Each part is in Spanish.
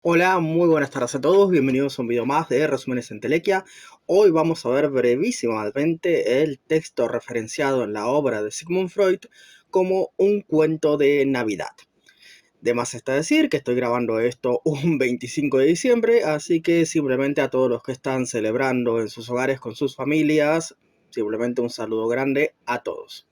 Hola, muy buenas tardes a todos, bienvenidos a un video más de Resúmenes en Telequia. Hoy vamos a ver brevísimamente el texto referenciado en la obra de Sigmund Freud como un cuento de Navidad. De más está decir que estoy grabando esto un 25 de diciembre, así que simplemente a todos los que están celebrando en sus hogares con sus familias, simplemente un saludo grande a todos.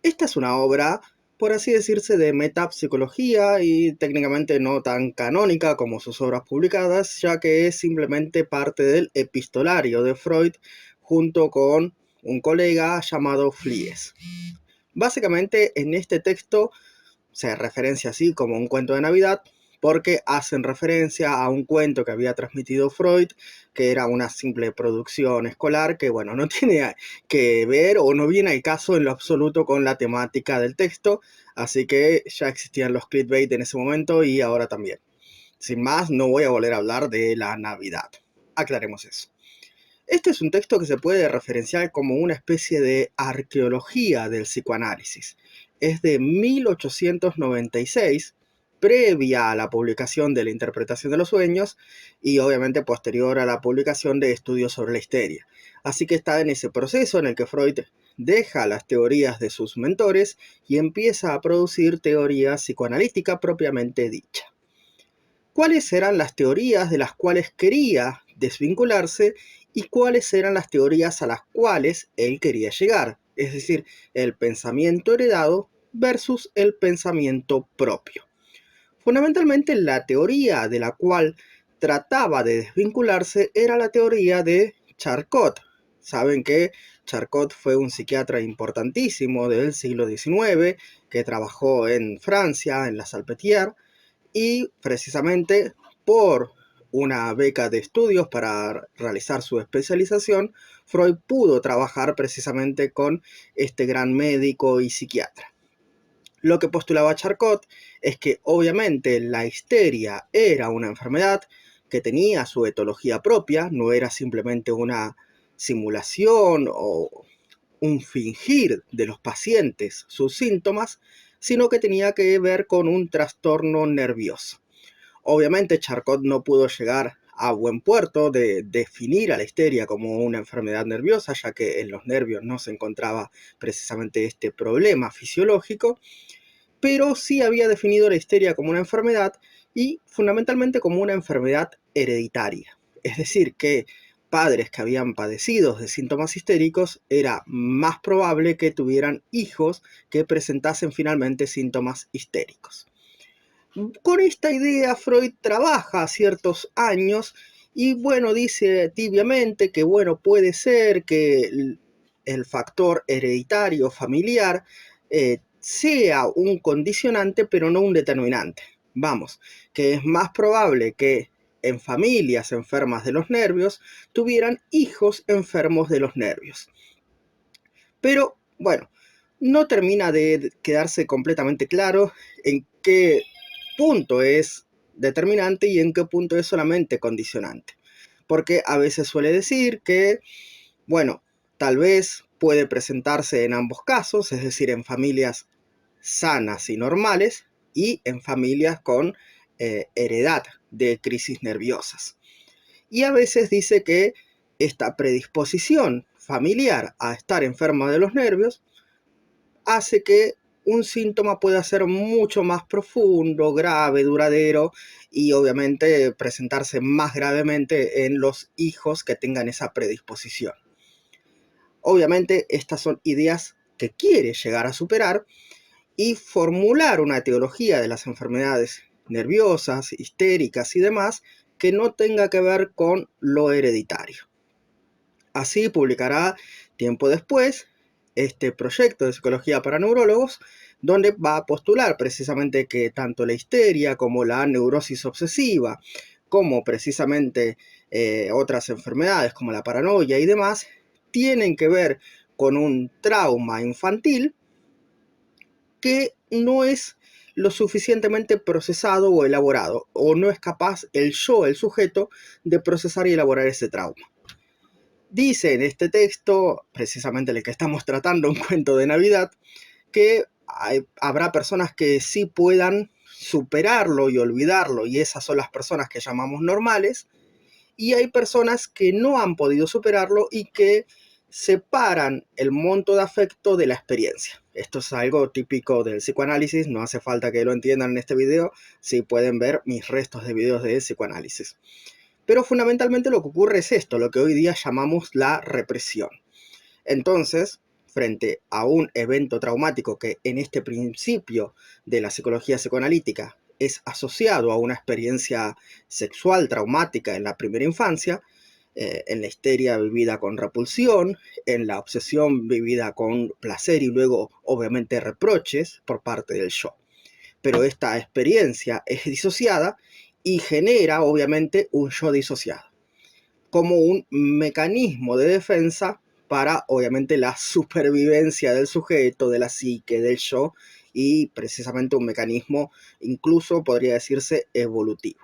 Esta es una obra, por así decirse, de metapsicología y técnicamente no tan canónica como sus obras publicadas, ya que es simplemente parte del epistolario de Freud junto con un colega llamado Flies. Básicamente en este texto se referencia así como un cuento de Navidad porque hacen referencia a un cuento que había transmitido Freud, que era una simple producción escolar que, bueno, no tiene que ver o no viene al caso en lo absoluto con la temática del texto, así que ya existían los clickbait en ese momento y ahora también. Sin más, no voy a volver a hablar de la Navidad. Aclaremos eso. Este es un texto que se puede referenciar como una especie de arqueología del psicoanálisis. Es de 1896, previa a la publicación de la interpretación de los sueños y obviamente posterior a la publicación de estudios sobre la histeria. Así que está en ese proceso en el que Freud deja las teorías de sus mentores y empieza a producir teoría psicoanalítica propiamente dicha. ¿Cuáles eran las teorías de las cuales quería desvincularse y cuáles eran las teorías a las cuales él quería llegar? Es decir, el pensamiento heredado versus el pensamiento propio. Fundamentalmente, la teoría de la cual trataba de desvincularse era la teoría de Charcot. Saben que Charcot fue un psiquiatra importantísimo del siglo XIX que trabajó en Francia, en la Salpêtrière, y precisamente por una beca de estudios para realizar su especialización, Freud pudo trabajar precisamente con este gran médico y psiquiatra. Lo que postulaba Charcot es que obviamente la histeria era una enfermedad que tenía su etología propia, no era simplemente una simulación o un fingir de los pacientes sus síntomas, sino que tenía que ver con un trastorno nervioso. Obviamente Charcot no pudo llegar a buen puerto de definir a la histeria como una enfermedad nerviosa, ya que en los nervios no se encontraba precisamente este problema fisiológico, pero sí había definido la histeria como una enfermedad y fundamentalmente como una enfermedad hereditaria. Es decir, que padres que habían padecido de síntomas histéricos era más probable que tuvieran hijos que presentasen finalmente síntomas histéricos. Con esta idea Freud trabaja ciertos años y bueno, dice tibiamente que bueno, puede ser que el factor hereditario familiar sea un condicionante pero no un determinante. Vamos, que es más probable que en familias enfermas de los nervios tuvieran hijos enfermos de los nervios. Pero bueno, no termina de quedarse completamente claro en qué punto es determinante y en qué punto es solamente condicionante. Porque a veces suele decir que, bueno, tal vez puede presentarse en ambos casos, es decir, en familias sanas y normales y en familias con heredad de crisis nerviosas. Y a veces dice que esta predisposición familiar a estar enferma de los nervios hace que un síntoma pueda ser mucho más profundo, grave, duradero y obviamente presentarse más gravemente en los hijos que tengan esa predisposición. Obviamente estas son ideas que quiere llegar a superar y formular una teología de las enfermedades nerviosas, histéricas y demás que no tenga que ver con lo hereditario. Así publicará tiempo después este proyecto de psicología para neurólogos, donde va a postular precisamente que tanto la histeria como la neurosis obsesiva, como precisamente otras enfermedades como la paranoia y demás, tienen que ver con un trauma infantil que no es lo suficientemente procesado o elaborado, o no es capaz el yo, el sujeto, de procesar y elaborar ese trauma. Dice en este texto, precisamente el que estamos tratando, un cuento de Navidad, que habrá personas que sí puedan superarlo y olvidarlo, y esas son las personas que llamamos normales, y hay personas que no han podido superarlo y que separan el monto de afecto de la experiencia. Esto es algo típico del psicoanálisis, no hace falta que lo entiendan en este video, si pueden ver mis restos de videos de psicoanálisis. Pero fundamentalmente lo que ocurre es esto, lo que hoy día llamamos la represión. Entonces, frente a un evento traumático que en este principio de la psicología psicoanalítica es asociado a una experiencia sexual traumática en la primera infancia, en la histeria vivida con repulsión, en la obsesión vivida con placer y luego obviamente reproches por parte del yo. Pero esta experiencia es disociada y genera obviamente un yo disociado, como un mecanismo de defensa para obviamente la supervivencia del sujeto, de la psique, del yo, y precisamente un mecanismo incluso podría decirse evolutivo.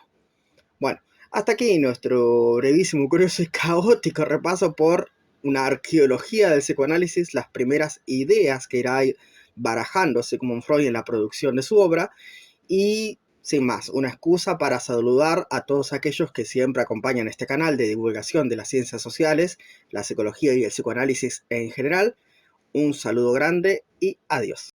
Bueno, hasta aquí nuestro brevísimo, curioso y caótico repaso por una arqueología del psicoanálisis, las primeras ideas que irá barajando Sigmund Freud en la producción de su obra, y sin más, una excusa para saludar a todos aquellos que siempre acompañan este canal de divulgación de las ciencias sociales, la psicología y el psicoanálisis en general. Un saludo grande y adiós.